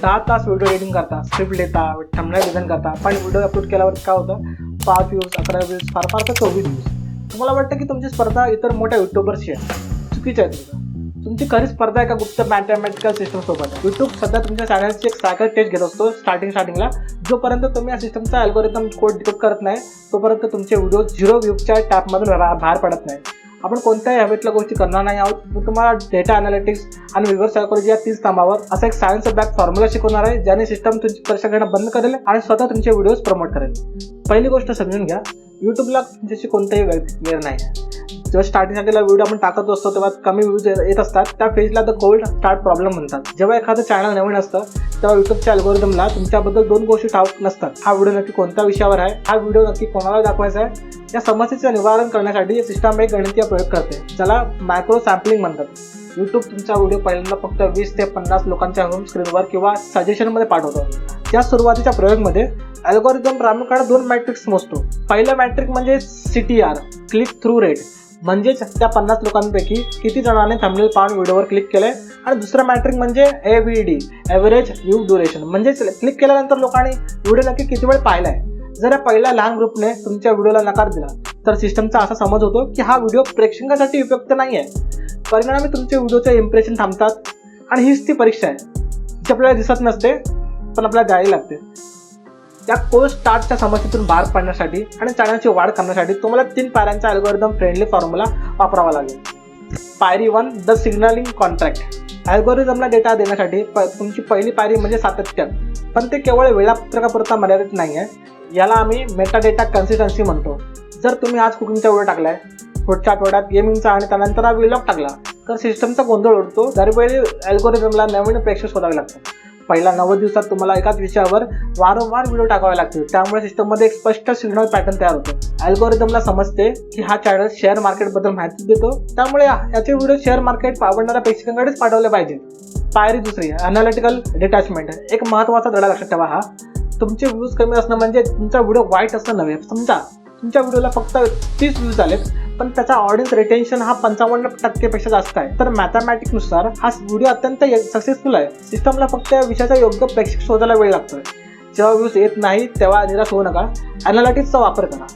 10 तास video editing करता, script लिहिता, थंबनेल डिझाईन करता, पण व्हिडिओ अपलोड केल्यावर काय होतं 5 व्ह्यूज 11 व्ह्यूज फार फार तर 24 व्ह्यूज. तुम्हाला वाटतं की तुमची स्पर्धा इतर मोठ्या युट्यूबर्सशी आहे. चुकीचं आहे तुमची खरी स्पर्धा एका गुप्त मॅथमॅटिकल सिस्टम सोबत आहे. यूट्यूब सध्या तुमच्या चॅनलची एक सायकल टेस्ट घेत असतो स्टार्टिंगला. जोपर्यंत तुम्ही या सिस्टमचा अल्गोरिदम कोड डिकोड करत नाही तोपर्यंत तुमचे व्हिडिओ 0 व्ह्यूजच्या टॅपमधून बाहेर पडत नाही. आपण कोणत्याही हवेतल्या गोष्टी करणार नाही आहोत. मी तुम्हाला डेटा अनालिटिक्स आणि रिव्हर्स सायकोलॉजी या 3 स्तंभावर असा एक सायन्स बॅक फॉर्म्युला शिकवणार आहे, ज्याने सिस्टम तुमची परीक्षा घेणं बंद करेल आणि स्वतः तुमचे व्हिडिओज प्रमोट करेल. पहिली गोष्ट समजून घ्या, यूट्यूबला तुमच्याशी कोणताही वेळ नाही आहे. जेव्हा स्टार्टिंगला व्हिडिओ आपण टाकत असतो तेव्हा कमी व्ह्यूज येत असतात. त्या फेजला द कोल्ड स्टार्ट प्रॉब्लेम म्हणतात. जेव्हा एखादं चॅनल नवीन असतं तेव्हा यूट्यूबच्या अल्गोरिदमला तुमच्याबद्दल 2 गोष्टी ठाऊक नसतात. हा व्हिडिओ नक्की कोणत्या विषयावर आहे, हा व्हिडिओ नक्की कोणाला दाखवायचा आहे. या समस्येचं निवारण करण्यासाठी सिस्टम एक गणितीय प्रयोग करते, ज्याला मायक्रो सॅम्पलिंग म्हणतात. यूट्यूब तुमचा व्हिडिओ पहिल्यांदा फक्त 20 ते 50 लोकांच्या होम स्क्रीनवर किंवा सजेशनमध्ये पाठवतो. या सुरुवातीच्या प्रयोगमध्ये अल्गोरिदम प्रामुख्याने 2 मॅट्रिक्स मोजतो. पहिलं मॅट्रिक म्हणजे CTR, क्लिक थ्रू रेट, म्हणजेच त्या 50 लोकांपैकी किती जणांनी थंबनेल पाहून व्हिडिओवर क्लिक केलंय. आणि दुसरं मॅट्रिक म्हणजे AVD, ॲव्हरेज व्ह्यू ड्युरेशन, म्हणजेच क्लिक केल्यानंतर लोकांनी व्हिडिओ नक्की किती वेळ पाहिलाय. जर या पहिल्या लहान ग्रुपने तुमच्या व्हिडिओला नकार दिला तर सिस्टमचा असा समज होतो की हा व्हिडिओ प्रेक्षकांसाठी उपयुक्त नाही आहे. परिणामी तुमचे व्हिडिओचे इम्प्रेशन थांबतात. आणि हीच ती परीक्षा आहे जी आपल्याला दिसत नसते पण आपल्याला द्यावी लागते. या कोल्ड स्टार्टच्या समस्येतून बाहेर पडण्यासाठी आणि चॅनलची वाढ करण्यासाठी तुम्हाला 3 पायऱ्यांचा अल्गोरिदम फ्रेंडली फॉर्म्युला वापरावा लागेल. पायरी 1, द सिग्नलिंग कॉन्ट्रॅक्ट. अल्गोरिदमला डेटा देण्यासाठी तुमची पहिली पायरी म्हणजे सातत्य, पण ते केवळ वेळापत्रकापुरता मर्यादित नाही आहे. याला आम्ही मेटा डेटा कन्सिस्टन्सी म्हणतो. जर तुम्ही आज कुकिंगचा व्हिडिओ टाकलाय, पुढच्या आठवड्यात गेमिंगचा आणि त्यानंतर हा व्लॉग टाकला तर सिस्टमचा गोंधळ उडतो. दरवेळी अल्गोरिदमला नवीन प्रेक्षक शोधावे लागतात. पहिल्या 90 दिवसात तुम्हाला एकाच विषयावर वारंवार व्हिडिओ टाकावे लागतील. त्यामुळे सिस्टममध्ये एक स्पष्ट सिग्नल पॅटर्न तयार होतो. अल्गोरिदमला समजते की हा चॅनल शेअर मार्केटबद्दल माहिती देतो, त्यामुळे याचे व्हिडिओ शेअर मार्केट आवडणाऱ्या प्रेक्षकांकडेच पाठवले पाहिजेत. पायरी 2, अनालिटिकल डिटॅचमेंट. एक महत्त्वाचा धडा लक्षात ठेवा. हा तुमचे व्ह्यूज कमी असणं म्हणजे तुमचा व्हिडिओ वाईट असणं नव्हे. समजा तुमच्या व्हिडिओला फक्त 30 व्ह्यूज आलेत पण त्याचा ऑडियन्स रिटेन्शन हा 55% जास्त आहे, तर मॅथमॅटिक्सनुसार हा व्हिडिओ अत्यंत सक्सेसफुल आहे. सिस्टमला फक्त या विषयाचा योग्य प्रेक्षक शोधायला वेळ लागतो. जेव्हा व्ह्यूज येत नाही तेव्हा निराश होऊ नका, अनालिटिक्सचा वापर करा.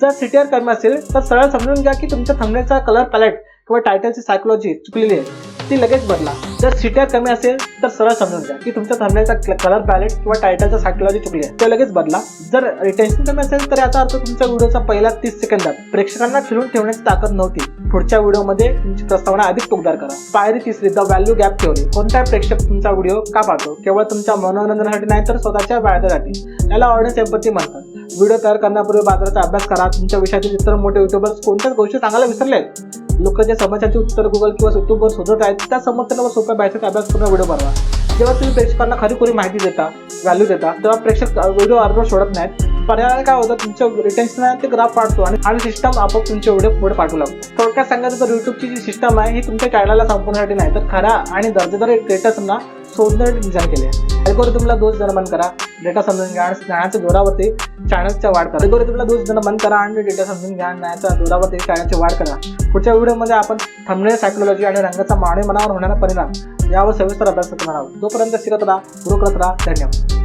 जर CTR कमी असेल तर सरळ समजून घ्या की तुमच्या थंबनेलचा कलर पॅलेट किंवा टायटलची सायकोलॉजी चुकलेली आहे, ती लगेच बदला. जर CTR कमी असेल तर सरळ समजून घ्या की तुमच्या थंबनेलचा कलर पॅलेट किंवा टायटलचा सायकोलॉजी चुकली आहे, ते लगेच बदला. जर रिटेन्शन कमी असेल तर याचा अर्थ तुमच्या व्हिडिओचा पहिल्या 30 सेकंदात प्रेक्षकांना खिळून ठेवण्याची ताकद नव्हती. पुढच्या व्हिडिओमध्ये तुमची प्रस्तावना अधिक टोकदार करा. पायरी 3, द व्हॅल्यू गॅप थेअरी. कोणताही प्रेक्षक तुमचा व्हिडिओ का पाहतो? केवळ तुमच्या मनोरंजनासाठी नाही तर स्वतःच्या फायद्यासाठी. याला ऑडियन्स एम्पॅथी म्हणतात. व्हिडिओ तयार करण्यापूर्वी बाजाराचा अभ्यास करा. तुमच्या विषयातील इतर मोठे युट्यूबर्स कोणत्याच गोष्टी सांगायला विसरले आहेत. लोक जे समस्यांची उत्तर गुगल किंवा युट्यूबवर शोधत आहेत त्या समस्यांवर सोप्या भाषेत अभ्यास करून व्हिडिओ बनवा. जेव्हा तुम्ही प्रेक्षकांना खरीखुरी माहिती देता, व्हॅल्यू देता, तेव्हा प्रेक्षक व्हिडिओ अर्धवट सोडत नाहीत. पर्यायाने काय होतं, तुमचं रिटेन्शन आहे ते ग्राफ वाढतो आणि सिस्टम आपोआप तुमचे व्हिडिओ पुढे पाठवू लागतो. थोडक्यात सांगायचं तर यूट्यूबची जी सिस्टम आहे ही तुमच्या चॅनलला संपवण्यासाठी नाही तर खरा आणि दर्जेदार क्रिएटर्सना शोधण्यासाठी डिझाईन केली आहे. अल्गोरिदमला दोष देणं बंद करा, डेटा समजून घ्या आणि ज्ञानाच्या जोरावरती चॅनलच्या वाढ करा. अल्गोरिदमला दोष देणं बंद करा आणि डेटा समजून घ्या आणि ज्ञानाच्या जोरावरती चॅनलची वाढ करा. पुढच्या व्हिडिओमध्ये आपण थंबनेल सायकोलॉजी आणि रंगाचा मानवी मनावर होणारा परिणाम यावर सविस्तर अभ्यास करणार आहोत. जोपर्यंत शिकत राहा, ग्रो करत राहा. धन्यवाद.